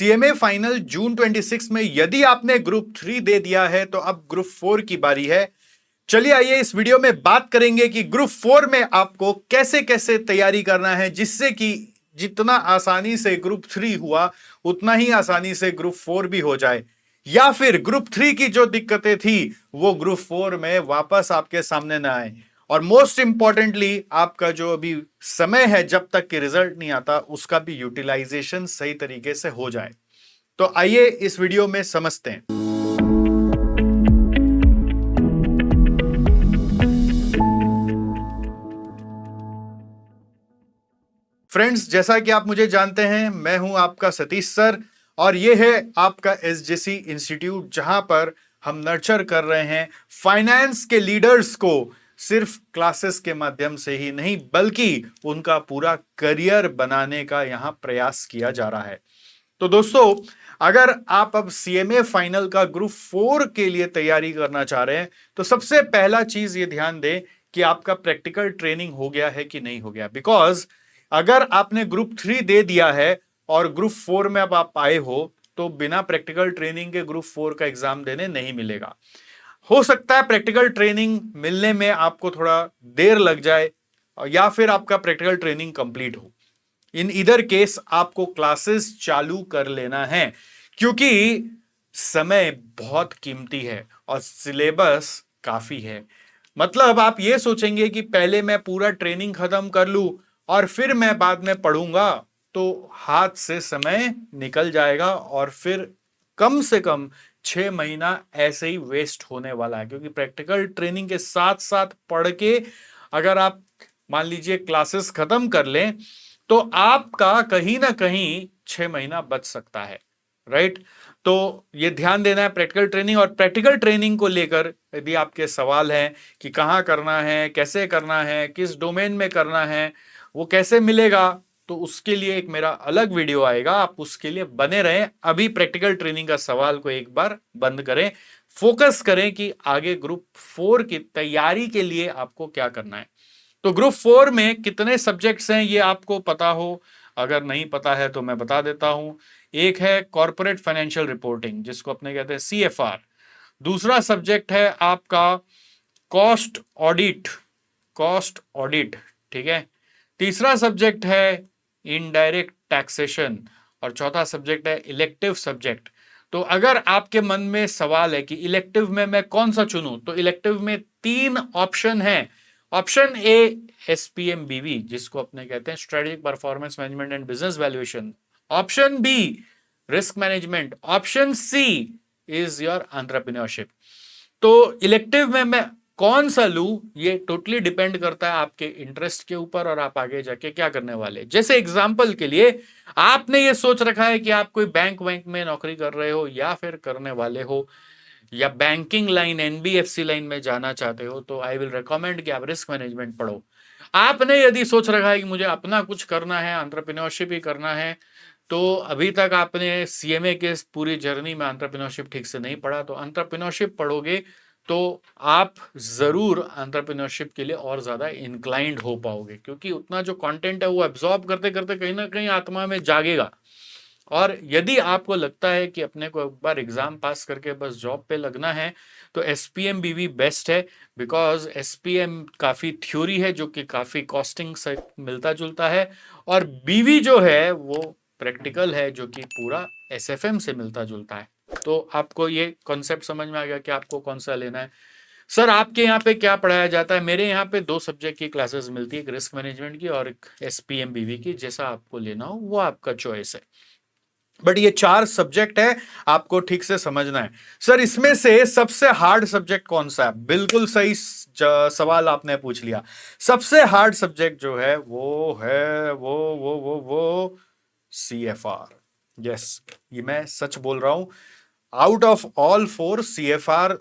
CMA final जून 26 में यदि आपने ग्रुप 3 दे दिया है तो अब ग्रुप 4 की बारी है। चलिए आइए इस वीडियो में बात करेंगे कि ग्रुप 4 में आपको कैसे कैसे तैयारी करना है, जिससे कि जितना आसानी से ग्रुप 3 हुआ उतना ही आसानी से ग्रुप 4 भी हो जाए, या फिर ग्रुप 3 की जो दिक्कतें थी वो ग्रुप 4 में वापस आपके सामने ना आए। और मोस्ट इंपॉर्टेंटली आपका जो अभी समय है जब तक कि रिजल्ट नहीं आता उसका भी यूटिलाइजेशन सही तरीके से हो जाए। तो आइए इस वीडियो में समझते हैं। फ्रेंड्स, जैसा कि आप मुझे जानते हैं, मैं हूं आपका सतीश सर और यह है आपका एसजेसी इंस्टीट्यूट, जहां पर हम नर्चर कर रहे हैं फाइनेंस के लीडर्स को सिर्फ क्लासेस के माध्यम से ही नहीं बल्कि उनका पूरा करियर बनाने का यहां प्रयास किया जा रहा है। तो दोस्तों, अगर आप अब सीएमए फाइनल का ग्रुप 4 के लिए तैयारी करना चाह रहे हैं तो सबसे पहला चीज ये ध्यान दें कि आपका प्रैक्टिकल ट्रेनिंग हो गया है कि नहीं हो गया। बिकॉज अगर आपने ग्रुप 3 दे दिया है और ग्रुप 4 में अब आप आए हो तो बिना प्रैक्टिकल ट्रेनिंग के ग्रुप 4 का एग्जाम देने नहीं मिलेगा। हो सकता है प्रैक्टिकल ट्रेनिंग मिलने में आपको थोड़ा देर लग जाए या फिर आपका प्रैक्टिकल ट्रेनिंग कंप्लीट हो। इन इधर केस आपको क्लासेस चालू कर लेना है, क्योंकि समय बहुत कीमती है और सिलेबस काफी है। मतलब आप ये सोचेंगे कि पहले मैं पूरा ट्रेनिंग खत्म कर लूं और फिर मैं बाद में पढ़ूंगा, तो हाथ से समय निकल जाएगा और फिर कम से कम 6 महीना ऐसे ही वेस्ट होने वाला है। क्योंकि प्रैक्टिकल ट्रेनिंग के साथ साथ पढ़ के अगर आप मान लीजिए क्लासेस खत्म कर लें तो आपका कहीं ना कहीं 6 महीना बच सकता है, राइट। तो ये ध्यान देना है प्रैक्टिकल ट्रेनिंग। और प्रैक्टिकल ट्रेनिंग को लेकर यदि आपके सवाल हैं कि कहाँ करना है, कैसे करना है, किस डोमेन में करना है, वो कैसे मिलेगा, तो उसके लिए एक मेरा अलग वीडियो आएगा, आप उसके लिए बने रहें। अभी प्रैक्टिकल ट्रेनिंग का सवाल को एक बार बंद करें, फोकस करें कि आगे ग्रुप 4 की तैयारी के लिए आपको क्या करना है। तो ग्रुप 4 में कितने सब्जेक्ट्स हैं ये आपको पता हो, अगर नहीं पता है तो मैं बता देता हूं। एक है कॉर्पोरेट फाइनेंशियल रिपोर्टिंग, जिसको अपने कहते हैं सीएफआर। दूसरा सब्जेक्ट है आपका कॉस्ट ऑडिट, कॉस्ट ऑडिट, ठीक है। तीसरा सब्जेक्ट है इनडायरेक्ट टैक्सेशन और चौथा सब्जेक्ट है इलेक्टिव सब्जेक्ट। तो अगर आपके मन में सवाल है कि इलेक्टिव में मैं कौन सा चुनूं, तो इलेक्टिव में 3 ऑप्शन है। ऑप्शन ए एसपीएम बीवी, जिसको अपने कहते हैं strategic performance management and business valuation. Option B risk management. Option C is your entrepreneurship. तो इलेक्टिव में मैं कौन सा लूं ये टोटली डिपेंड करता है आपके इंटरेस्ट के ऊपर और आप आगे जाके क्या करने वाले। जैसे एग्जांपल के लिए आपने ये सोच रखा है कि आप कोई बैंक में नौकरी कर रहे हो या फिर करने वाले हो, या बैंकिंग लाइन एनबीएफसी लाइन में जाना चाहते हो, तो आई विल रिकमेंड कि आप रिस्क मैनेजमेंट पढ़ो। आपने यदि सोच रखा है कि मुझे अपना कुछ करना है, एंटरप्रेन्योरशिप ही करना है, तो अभी तक आपने सीएमए के पूरी जर्नी में एंटरप्रेन्योरशिप ठीक से नहीं पढ़ा, तो एंटरप्रेन्योरशिप पढ़ोगे तो आप जरूर एंटरप्रेन्योरशिप के लिए और ज्यादा इंक्लाइंड हो पाओगे, क्योंकि उतना जो कंटेंट है वो एब्जॉर्ब करते करते कहीं ना कहीं आत्मा में जागेगा। और यदि आपको लगता है कि अपने को एक बार एग्जाम पास करके बस जॉब पे लगना है, तो एसपीएम बीवी बेस्ट है। बिकॉज एसपीएम काफी थ्योरी है जो कि काफी कॉस्टिंग से मिलता जुलता है, और बीवी जो है वो प्रैक्टिकल है जो कि पूरा एसएफएम से मिलता जुलता है। तो आपको ये कॉन्सेप्ट समझ में आ गया कि आपको कौन सा लेना है। सर आपके यहाँ पे क्या पढ़ाया जाता है? मेरे यहाँ पे 2 सब्जेक्ट की क्लासेस मिलती है, एक रिस्क मैनेजमेंट की और एक एसपीएम बीवी की। जैसा आपको लेना हो वो आपका चॉइस है, बट ये 4 सब्जेक्ट है, आपको ठीक से समझना है। सर इसमें से सबसे हार्ड सब्जेक्ट कौन सा है? बिल्कुल सही सवाल आपने पूछ लिया। सबसे हार्ड सब्जेक्ट जो है वो है वो सीएफआर। यस, ये मैं सच बोल रहा हूं। आउट ऑफ ऑल 4 सीएफआर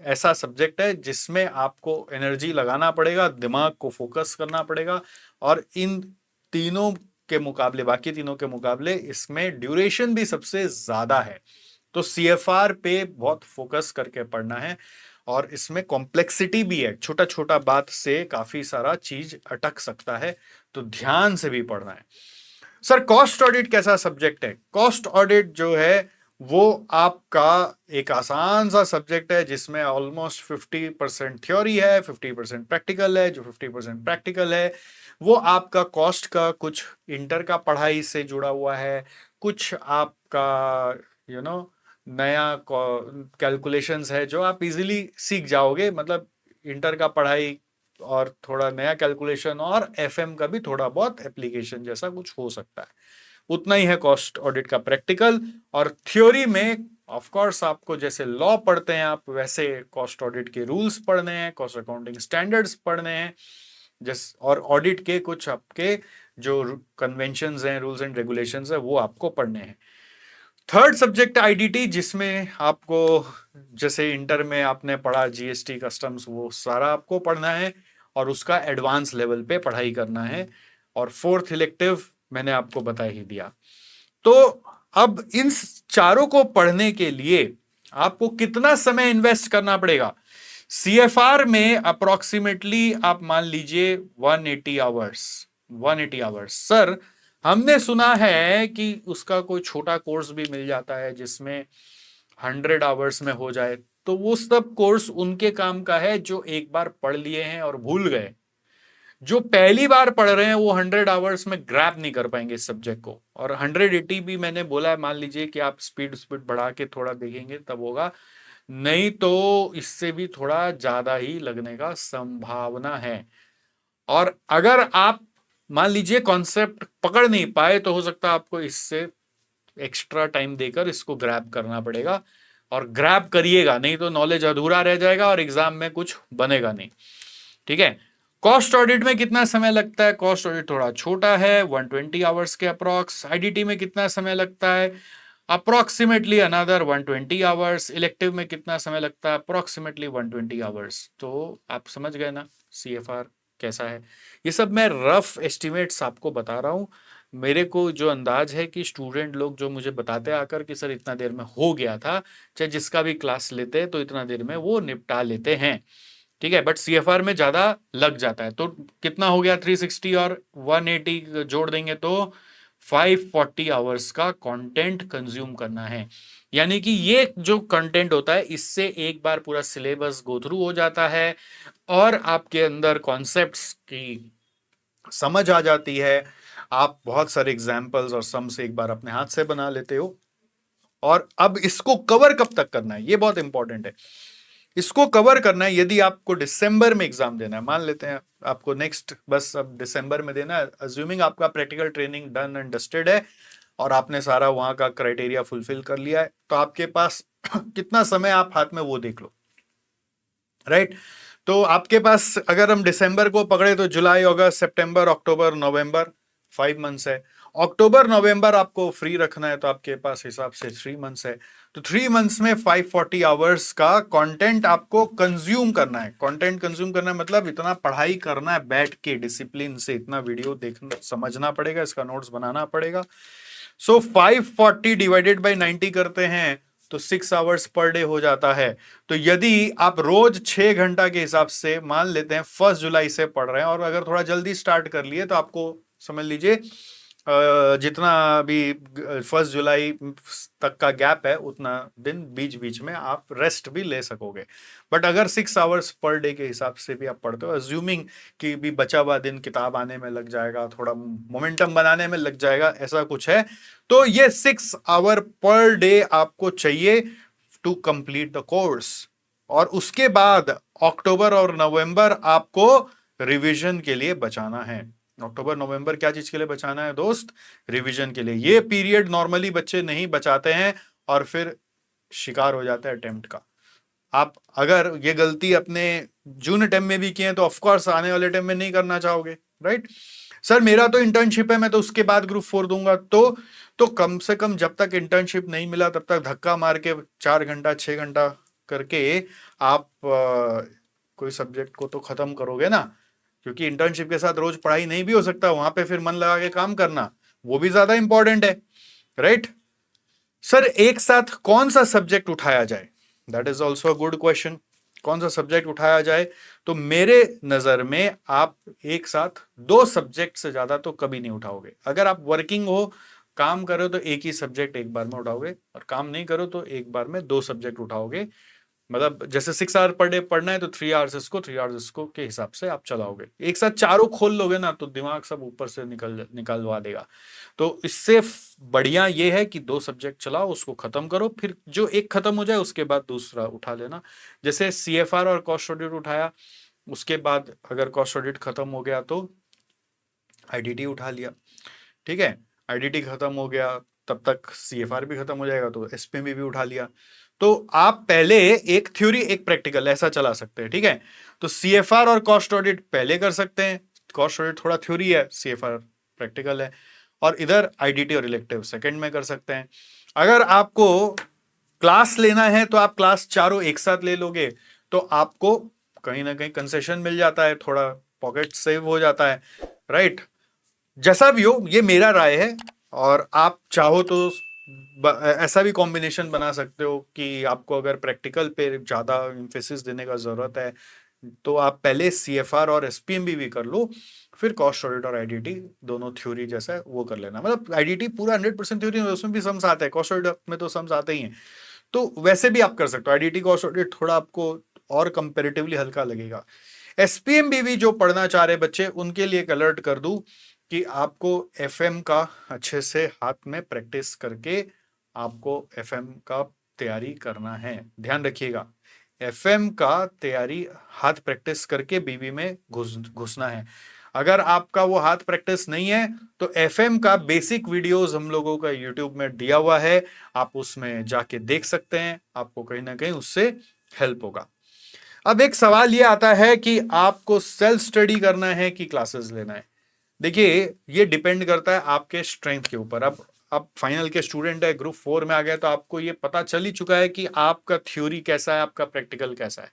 ऐसा सब्जेक्ट है जिसमें आपको एनर्जी लगाना पड़ेगा, दिमाग को फोकस करना पड़ेगा, और इन तीनों के मुकाबले, बाकी तीनों के मुकाबले इसमें ड्यूरेशन भी सबसे ज्यादा है। तो सीएफआर पे बहुत फोकस करके पढ़ना है, और इसमें कॉम्प्लेक्सिटी भी है, छोटा छोटा बात से काफी सारा चीज अटक सकता है, तो ध्यान से भी पढ़ना है। सर कॉस्ट ऑडिट कैसा सब्जेक्ट है? कॉस्ट ऑडिट जो है वो आपका एक आसान सा सब्जेक्ट है जिसमें ऑलमोस्ट 50% थ्योरी है, 50% प्रैक्टिकल है। जो 50% प्रैक्टिकल है वो आपका कॉस्ट का कुछ इंटर का पढ़ाई से जुड़ा हुआ है, कुछ आपका नया कैलकुलेशंस है जो आप इजीली सीख जाओगे। मतलब इंटर का पढ़ाई और थोड़ा नया कैलकुलेशन और एफएम का भी थोड़ा बहुत एप्लीकेशन जैसा कुछ हो सकता है, उतना ही है कॉस्ट ऑडिट का प्रैक्टिकल। और थ्योरी में ऑफ कोर्स आपको जैसे लॉ पढ़ते हैं आप वैसे कॉस्ट ऑडिट के रूल्स पढ़ने हैं, कॉस्ट अकाउंटिंग स्टैंडर्ड्स पढ़ने हैं, और ऑडिट के कुछ आपके जो कन्वेंशंस हैं, रूल्स एंड रेगुलेशंस है, वो आपको पढ़ने हैं। थर्ड सब्जेक्ट आईडीटी, जिसमें आपको जैसे इंटर में आपने पढ़ा जीएसटी, कस्टम्स, वो सारा आपको पढ़ना है और उसका एडवांस लेवल पे पढ़ाई करना है। और फोर्थ इलेक्टिव मैंने आपको बता ही दिया। तो अब इन चारों को पढ़ने के लिए आपको कितना समय इन्वेस्ट करना पड़ेगा? सीएफआर में अप्रोक्सीमेटली आप मान लीजिए 180 आवर्स। 180 आवर्स सर, हमने सुना है कि उसका कोई छोटा कोर्स भी मिल जाता है जिसमें 100 आवर्स में हो जाए। तो वो सब कोर्स उनके काम का है जो एक बार पढ़ लिए हैं और भूल गए। जो पहली बार पढ़ रहे हैं वो 100 आवर्स में ग्रैब नहीं कर पाएंगे इस सब्जेक्ट को। और 180 भी मैंने बोला है, मान लीजिए कि आप स्पीड बढ़ा के थोड़ा देखेंगे तब होगा, नहीं तो इससे भी थोड़ा ज्यादा ही लगने का संभावना है। और अगर आप मान लीजिए कॉन्सेप्ट पकड़ नहीं पाए तो हो सकता है आपको इससे एक्स्ट्रा टाइम देकर इसको ग्रैब करना पड़ेगा। और ग्रैब करिएगा, नहीं तो नॉलेज अधूरा रह जाएगा और एग्जाम में कुछ बनेगा नहीं। ठीक है। कॉस्ट ऑडिट में कितना समय लगता है? कॉस्ट ऑडिट थोड़ा छोटा है, 120 आवर्स के अप्रॉक्स। आईडीटी में कितना समय लगता है? Approximately another 120 hours. इलेक्टिव में कितना समय लगता है? Approximately 120 hours. तो आप समझ गए ना सीएफआर कैसा है। ये सब मैं रफ एस्टिमेट्स आपको बता रहा हूं। मेरे को जो अंदाज है कि स्टूडेंट लोग जो मुझे बताते आकर कि सर इतना देर में हो गया था, चाहे जिसका भी क्लास लेते हैं तो इतना देर में वो निपटा लेते हैं। ठीक है। बट सीएफआर में ज्यादा लग जाता है। तो कितना हो गया? 360 और 180 जोड़ देंगे तो 540 आवर्स का कंटेंट कंज्यूम करना है। यानी कि ये जो कंटेंट होता है इससे एक बार पूरा सिलेबस गो थ्रू हो जाता है और आपके अंदर कॉन्सेप्ट्स की समझ आ जाती है। आप बहुत सारे एग्जाम्पल्स और सम्स एक बार अपने हाथ से बना लेते हो। और अब इसको कवर कब तक करना है, ये बहुत इंपॉर्टेंट है। इसको कवर करना है यदि आपको दिसंबर में एग्जाम देना है, मान लेते हैं आपको नेक्स्ट बस अब दिसंबर में देना है, अज्यूमिंग आपका practical training done and dusted है और आपने सारा वहां का क्राइटेरिया फुलफिल कर लिया है, तो आपके पास कितना समय आप हाथ में वो देख लो। राइट। तो आपके पास अगर हम दिसंबर को पकड़े तो जुलाई, अगस्त, सितंबर, अक्टूबर, नवंबर, 5 मंथ्स है। अक्टूबर नवंबर आपको फ्री रखना है तो आपके पास हिसाब से 3 मंथ्स है। तो 3 मंथ्स में 540 आवर्स का कंटेंट आपको कंज्यूम करना है। कंटेंट कंज्यूम करना है मतलब इतना पढ़ाई करना है बैठ के डिसिप्लिन से, इतना वीडियो देखना समझना पड़ेगा, इसका नोट्स बनाना पड़ेगा। सो 540 डिवाइडेड बाई 90 करते हैं तो 6 आवर्स पर डे हो जाता है। तो यदि आप रोज 6 घंटा के हिसाब से मान लेते हैं 1 जुलाई से पढ़ रहे हैं और अगर थोड़ा जल्दी स्टार्ट कर लिए तो आपको समझ लीजिए जितना भी 1 जुलाई तक का गैप है उतना दिन बीच बीच में आप रेस्ट भी ले सकोगे। बट अगर 6 आवर्स पर डे के हिसाब से भी आप पढ़ते हो, अज्यूमिंग कि भी बचा हुआ दिन किताब आने में लग जाएगा, थोड़ा मोमेंटम बनाने में लग जाएगा, ऐसा कुछ है, तो ये 6 आवर पर डे आपको चाहिए टू कंप्लीट द कोर्स। और उसके बाद अक्टूबर और नवंबर आपको रिवीजन के लिए बचाना है। अक्टूबर नवंबर क्या चीज के लिए बचाना है दोस्त? रिवीजन के लिए। ये पीरियड नॉर्मली बच्चे नहीं बचाते हैं और फिर शिकार हो जाता है अटेम्प्ट का। आप अगर ये गलती अपने जून अटेम्प्ट में भी किए तो ऑफ कोर्स आने वाले अटेम्प्ट में नहीं करना चाहोगे। राइट। सर मेरा तो इंटर्नशिप है, मैं तो उसके बाद ग्रुप 4 दूंगा। तो कम से कम जब तक इंटर्नशिप नहीं मिला तब तक धक्का मार के 4 घंटा 6 घंटा करके आप कोई सब्जेक्ट को तो खत्म करोगे ना, क्योंकि इंटर्नशिप के साथ रोज पढ़ाई नहीं भी हो सकता, वहां पे फिर मन लगा के काम करना वो भी ज्यादा इंपॉर्टेंट है। राइट। सर एक साथ कौन सा सब्जेक्ट उठाया जाए? That is also a good question. कौन सा सब्जेक्ट उठाया जाए, तो मेरे नजर में आप एक साथ 2 सब्जेक्ट से ज्यादा तो कभी नहीं उठाओगे। अगर आप वर्किंग हो, काम करो, तो एक ही सब्जेक्ट एक बार में उठाओगे, और काम नहीं करो तो एक बार में 2 सब्जेक्ट उठाओगे। मतलब जैसे 6 आवर पर डे पढ़ना है तो 3 आवर्स इसको 3 आवर्स इसको के हिसाब से आप चलाओगे। एक साथ चारों खोल लोगे ना तो दिमाग सब ऊपर से निकलवा देगा। तो इससे बढ़िया ये है कि 2 सब्जेक्ट चलाओ, उसको खत्म करो, फिर जो एक खत्म हो जाए उसके बाद दूसरा उठा लेना। जैसे CFR और कॉस्ट ऑडिट उठाया, उसके बाद अगर कॉस्ट ऑडिट खत्म हो गया तो IDT उठा लिया, ठीक है। IDT खत्म हो गया तब तक CFR भी खत्म हो जाएगा तो SPMB भी उठा लिया। तो आप पहले एक थ्योरी एक प्रैक्टिकल ऐसा चला सकते हैं, ठीक है। तो CFR और कॉस्ट ऑडिट पहले कर सकते हैं, कॉस्ट ऑडिट थोड़ा थ्योरी है, CFR प्रैक्टिकल है, और इधर IDT और इलेक्टिव सेकंड में कर सकते हैं। अगर आपको क्लास लेना है तो आप क्लास चारों एक साथ ले लोगे तो आपको कहीं ना कहीं कंसेशन मिल जाता है, थोड़ा पॉकेट सेव हो जाता है, राइट। जैसा भी हो, ये मेरा राय है, और आप चाहो तो ऐसा भी कॉम्बिनेशन बना सकते हो कि आपको अगर प्रैक्टिकल पे ज्यादा एम्फेसिस देने का जरूरत है तो आप पहले CFR और SPMB भी कर लो, फिर कॉस्ट ऑडिट और IDT दोनों थ्योरी जैसा है वो कर लेना। मतलब IDT पूरा 100% थ्योरी है, उसमें भी सम्स आते हैं, कॉस्ट ऑडिट में तो सम्स आते ही हैं। तो वैसे भी आप कर सकते हो, IDT कॉस्ट ऑडिट थोड़ा आपको और कंपेरेटिवली हल्का लगेगा। SPMB जो पढ़ना चाह रहे बच्चे उनके लिए एक अलर्ट कर दूं कि आपको FM का अच्छे से हाथ में प्रैक्टिस करके आपको FM का तैयारी करना है। ध्यान रखिएगा, FM का तैयारी हाथ प्रैक्टिस करके BB में घुसना है। अगर आपका वो हाथ प्रैक्टिस नहीं है तो FM का बेसिक वीडियोस हम लोगों का YouTube में दिया हुआ है, आप उसमें जाके देख सकते हैं, आपको कहीं ना कहीं उससे हेल्प होगा। अब एक सवाल ये आता है कि आपको सेल्फ स्टडी करना है कि क्लासेस लेना है। देखिए, ये डिपेंड करता है आपके स्ट्रेंथ के ऊपर। अब आप फाइनल के स्टूडेंट है, ग्रुप 4 में आ गए, तो आपको ये पता चल ही चुका है कि आपका थ्योरी कैसा है, आपका प्रैक्टिकल कैसा है।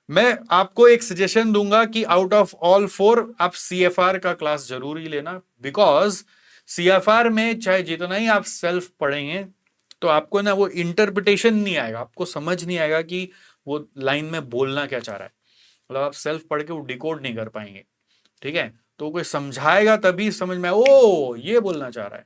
मैं आपको एक सजेशन दूंगा कि आउट ऑफ ऑल 4 आप CFR का क्लास जरूर ही लेना, बिकॉज CFR में चाहे जितना ही आप सेल्फ पढ़ेंगे तो आपको ना वो इंटरप्रिटेशन नहीं आएगा, आपको समझ नहीं आएगा कि वो लाइन में बोलना क्या चाह रहा है। मतलब आप सेल्फ पढ़ के वो डिकोड नहीं कर पाएंगे, ठीक है। तो कोई समझाएगा तभी समझ में ओ ये बोलना चाह रहा है,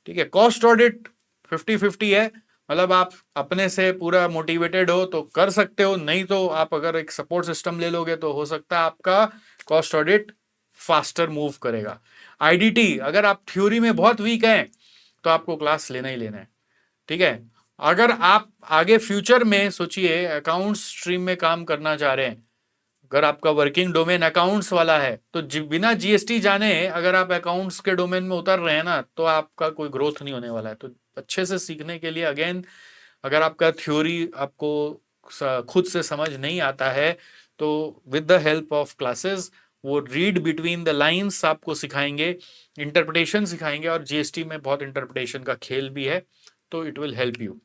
ठीक है। कॉस्ट ऑडिट 50-50 है, मतलब आप अपने से पूरा मोटिवेटेड हो तो कर सकते हो, नहीं तो आप अगर एक सपोर्ट सिस्टम ले लोगे तो हो सकता है आपका कॉस्ट ऑडिट फास्टर मूव करेगा। IDT अगर आप थ्योरी में बहुत वीक हैं तो आपको क्लास लेना ही लेना है, ठीक है। अगर आप आगे फ्यूचर में सोचिए अकाउंट्स स्ट्रीम में काम करना चाह रहे हैं, अगर आपका वर्किंग डोमेन अकाउंट्स वाला है तो बिना GST जाने अगर आप अकाउंट्स के डोमेन में उतर रहे हैं ना तो आपका कोई ग्रोथ नहीं होने वाला है। तो अच्छे से सीखने के लिए अगेन, अगर आपका थ्योरी आपको खुद से समझ नहीं आता है तो with the help of classes वो रीड बिटवीन द लाइंस आपको सिखाएंगे, इंटरप्रिटेशन सिखाएंगे, और GST में बहुत इंटरप्रिटेशन का खेल भी है, तो it will help you,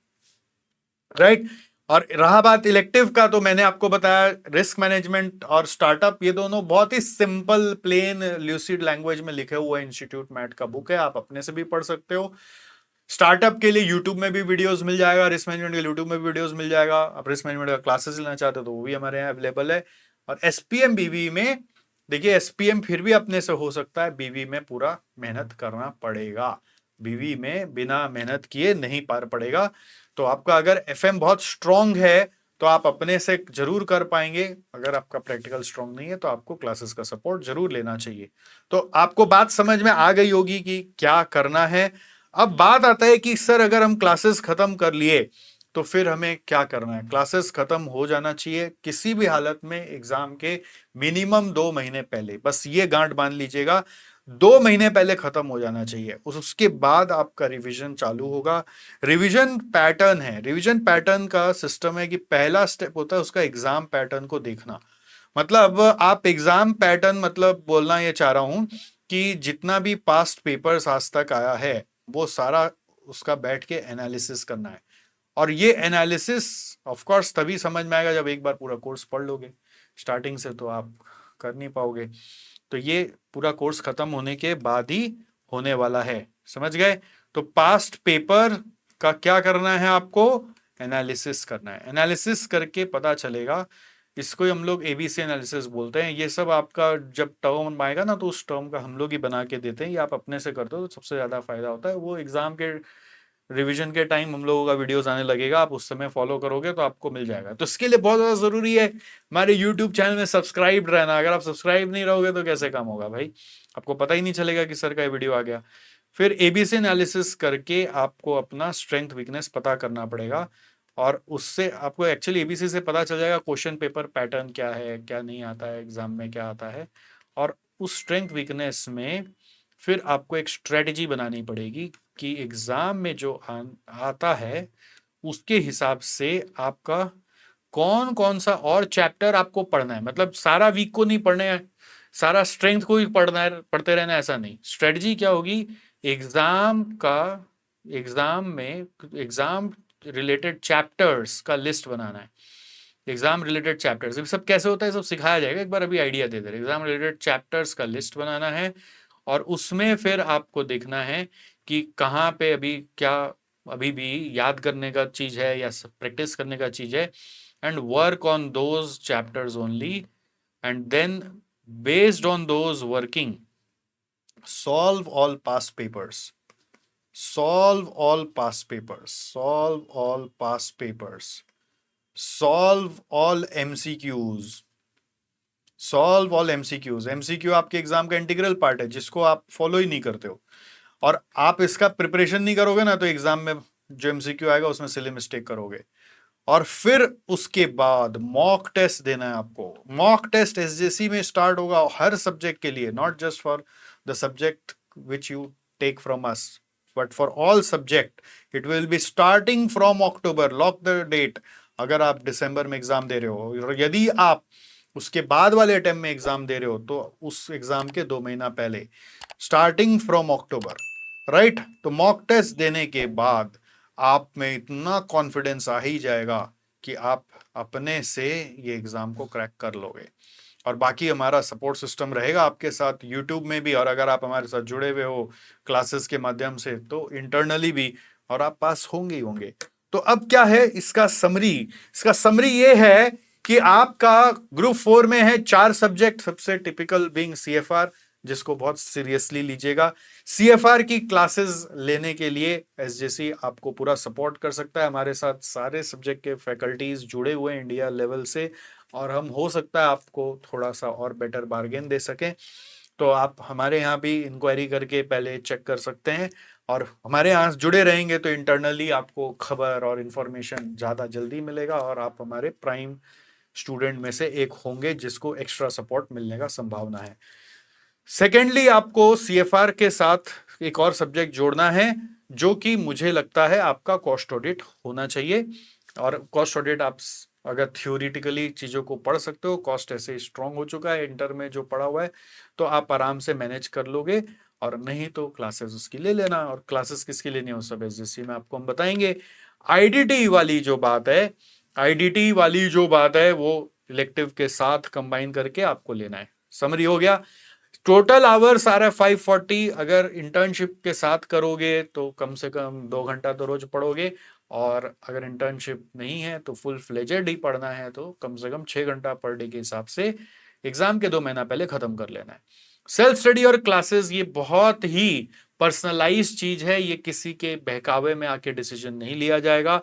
right. और रहा बात इलेक्टिव का, तो मैंने आपको बताया रिस्क मैनेजमेंट और स्टार्टअप, ये दोनों बहुत ही सिंपल प्लेन ल्यूसिड लैंग्वेज में लिखे हुए इंस्टीट्यूट मैट का बुक है, आप अपने से भी पढ़ सकते हो। स्टार्टअप के लिए यूट्यूब में भी वीडियोस मिल जाएगा, रिस्क मैनेजमेंट के यूट्यूब में भी वीडियोस मिल जाएगा। आप रिस्क मैनेजमेंट का क्लासेस लेना चाहते हो तो वो भी हमारे यहाँ अवेलेबल है। और SPM BB में देखिए, SPM फिर भी अपने से हो सकता है, BB में पूरा मेहनत करना पड़ेगा, BB में बिना मेहनत किए नहीं पार पड़ेगा। तो आपका अगर FM बहुत स्ट्रांग है तो आप अपने से जरूर कर पाएंगे, अगर आपका प्रैक्टिकल स्ट्रांग नहीं है तो आपको क्लासेस का सपोर्ट जरूर लेना चाहिए। तो आपको बात समझ में आ गई होगी कि क्या करना है। अब बात आता है कि सर अगर हम क्लासेस खत्म कर लिए तो फिर हमें क्या करना है। क्लासेस खत्म हो जाना चाहिए किसी भी हालत में एग्जाम के मिनिमम 2 महीने पहले, बस ये गांठ बांध लीजिएगा, 2 महीने पहले खत्म हो जाना चाहिए। उसके बाद आपका रिवीजन चालू होगा। रिवीजन पैटर्न है, रिवीजन पैटर्न का सिस्टम है कि पहला स्टेप होता है उसका एग्जाम पैटर्न को देखना। मतलब आप एग्जाम पैटर्न, मतलब बोलना ये चाह रहा हूं कि जितना भी पास्ट पेपर्स आज तक आया है वो सारा उसका बैठ के एनालिसिस करना है। और ये एनालिसिस ऑफ कोर्स तभी समझ में आएगा जब एक बार पूरा कोर्स पढ़ लोगे, स्टार्टिंग से तो आप कर नहीं पाओगे। तो ये पूरा कोर्स खत्म होने के बाद ही होने वाला है, समझ गए। तो पास्ट पेपर का क्या करना है, आपको एनालिसिस करना है। एनालिसिस करके पता चलेगा इसको ही हम लोग एबीसी एनालिसिस बोलते हैं। ये सब आपका जब टर्म आएगा ना, तो उस टर्म का हम लोग ही बना के देते हैं, ये आप अपने से करते हो तो सबसे ज्यादा फायदा होता है। वो एग्जाम के रिवीजन के टाइम हम लोगों का वीडियोस आने लगेगा, आप उस समय फॉलो करोगे तो आपको मिल जाएगा। तो इसके लिए बहुत ज्यादा जरूरी है हमारे यूट्यूब चैनल में सब्सक्राइब रहना। अगर आप सब्सक्राइब नहीं रहोगे तो कैसे काम होगा भाई, आपको पता ही नहीं चलेगा कि सर का वीडियो आ गया। फिर एबीसी एनालिसिस करके आपको अपना स्ट्रेंथ वीकनेस पता करना पड़ेगा, और उससे आपको एक्चुअली एबीसी से पता चल जाएगा क्वेश्चन पेपर पैटर्न क्या है, क्या नहीं आता है, एग्जाम में क्या आता है। और उस स्ट्रेंथ वीकनेस में फिर आपको एक स्ट्रेटजी बनानी पड़ेगी कि एग्जाम में जो आता है उसके हिसाब से आपका कौन कौन सा और चैप्टर आपको पढ़ना है। मतलब सारा वीक को नहीं पढ़ना है, सारा स्ट्रेंथ को ही पढ़ना है, पढ़ते रहना है, ऐसा नहीं। स्ट्रेटजी क्या होगी, एग्जाम का, एग्जाम में एग्जाम रिलेटेड चैप्टर्स का लिस्ट बनाना है। एग्जाम रिलेटेड चैप्टर्स, सब कैसे होता है सब सिखाया जाएगा, एक बार अभी आइडिया दे दे रहे। एग्जाम रिलेटेड चैप्टर्स का लिस्ट बनाना है, और उसमें फिर आपको देखना है कि कहाँ पे अभी क्या अभी भी याद करने का चीज है या प्रैक्टिस करने का चीज है, and work on those chapters only, and then based on those working solve all past papers, solve all past papers, solve all past papers, solve all MCQs, solve all MCQs। MCQ आपके exam का integral part है जिसको आप follow ही नहीं करते हो, और आप इसका प्रिपरेशन नहीं करोगे ना, तो एग्जाम में जो MCQ आएगा उसमें सिली मिस्टेक करोगे। और फिर उसके बाद मॉक टेस्ट देना है आपको। मॉक टेस्ट एसजेसी में स्टार्ट होगा हर सब्जेक्ट के लिए, not just for the subject which you take from us, but for all subject. It will be starting from October, lock the date. अगर आप दिसंबर में एग्जाम दे रहे हो, और यदि आप उसके बाद वाले अटेम्प्ट में एग्जाम दे रहे हो, तो उस एग्जाम के 2 महीना पहले, स्टार्टिंग फ्रॉम अक्टूबर, राइट। तो मॉक टेस्ट देने के बाद आप में इतना कॉन्फिडेंस आ ही जाएगा कि आप अपने से ये एग्जाम को क्रैक कर लोगे। और बाकी हमारा सपोर्ट सिस्टम रहेगा आपके साथ यूट्यूब में भी, और अगर आप हमारे साथ जुड़े हुए हो क्लासेस के माध्यम से तो इंटरनली भी, और आप पास होंगे ही होंगे। तो अब क्या है इसका समरी, इसका समरी ये है कि आपका ग्रुप 4 में है 4 सब्जेक्ट, सबसे टिपिकल बीइंग सीएफआर, जिसको बहुत सीरियसली लीजिएगा। सीएफआर की क्लासेस लेने के लिए एसजेसी आपको पूरा सपोर्ट कर सकता है। हमारे साथ सारे सब्जेक्ट के फैकल्टीज जुड़े हुए हैं इंडिया लेवल से, और हम हो सकता है आपको थोड़ा सा और बेटर बार्गेन दे सकें। तो आप हमारे यहाँ भी इंक्वायरी करके पहले चेक कर सकते हैं, और हमारे यहाँ जुड़े रहेंगे तो इंटरनली आपको खबर और इंफॉर्मेशन ज़्यादा जल्दी मिलेगा, और आप हमारे प्राइम स्टूडेंट में से एक होंगे जिसको एक्स्ट्रा सपोर्ट मिलने का संभावना है। सेकेंडली, आपको सीएफआर के साथ एक और सब्जेक्ट जोड़ना है, जो कि मुझे लगता है आपका कॉस्ट ऑडिट होना चाहिए। और कॉस्ट ऑडिट आप अगर थ्योरेटिकली चीजों को पढ़ सकते हो, कॉस्ट ऐसे स्ट्रांग हो चुका है इंटर में जो पढ़ा हुआ है, तो आप आराम से मैनेज कर लोगे। और नहीं तो क्लासेस उसकी ले लेना, और क्लासेस किसकी लेनी हो सब एसजेसी में आपको हम बताएंगे। आईडीटी वाली जो बात है, आईडीटी वाली जो बात है वो इलेक्टिव के साथ कंबाइन करके आपको लेना है। समरी हो गया। टोटल आवर्स आ रहा है 540। अगर इंटर्नशिप के साथ करोगे तो कम से कम 2 घंटा तो रोज पढ़ोगे, और अगर इंटर्नशिप नहीं है तो फुल फ्लेजेड ही पढ़ना है तो कम से कम 6 घंटा पर डे के हिसाब से एग्जाम के 2 महीना पहले खत्म कर लेना है। सेल्फ स्टडी और क्लासेस ये बहुत ही पर्सनलाइज चीज है, ये किसी के बहकावे में आके डिसीजन नहीं लिया जाएगा।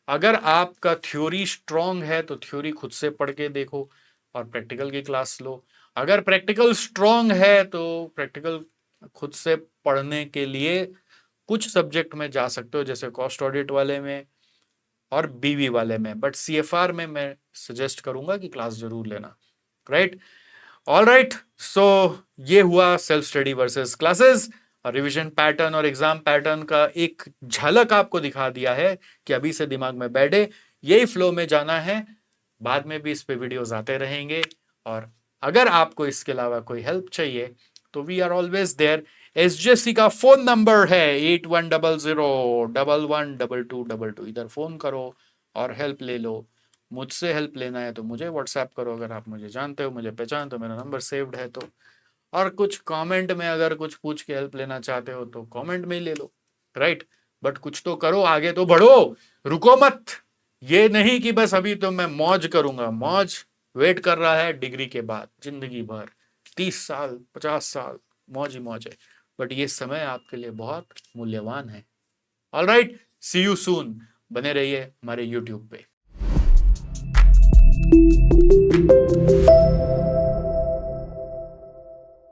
अगर आपका थ्योरी स्ट्रांग है तो थ्योरी खुद से पढ़ के देखो और प्रैक्टिकल की क्लास लो। अगर प्रैक्टिकल स्ट्रांग है तो प्रैक्टिकल खुद से पढ़ने के लिए कुछ सब्जेक्ट में जा सकते हो, जैसे कॉस्ट ऑडिट वाले में और बीवी वाले में, बट सीएफआर में मैं सजेस्ट करूंगा कि क्लास जरूर लेना। Right, all right. सो ये हुआ सेल्फ स्टडी वर्सेस क्लासेस, और रिवीजन पैटर्न और एग्जाम पैटर्न का एक झलक आपको दिखा दिया है कि अभी से दिमाग में बैठे, यही फ्लो में जाना है। बाद में भी इस पे वीडियोस आते रहेंगे, और अगर आपको इसके अलावा कोई हेल्प चाहिए तो we are always there. SJC का फोन नंबर है 8100112222। इधर फोन करो और हेल्प ले लो। मुझसे हेल्प लेना है तो मुझे व्हाट्सएप करो, अगर आप मुझे जानते हो, मुझे पहचानते हो, मेरा नंबर सेव्ड है तो। और कुछ कमेंट में अगर कुछ पूछ के हेल्प लेना चाहते हो तो कमेंट में ही ले लो, राइट। बट कुछ तो करो, आगे तो बढ़ो, रुको मत। ये नहीं कि बस अभी तो मैं मौज करूंगा। मौज वेट कर रहा है डिग्री के बाद जिंदगी भर, 30 साल 50 साल, मौज ही मौज है। बट ये समय आपके लिए बहुत मूल्यवान है। Alright, see you soon. बने रहिए हमारे यूट्यूब पे।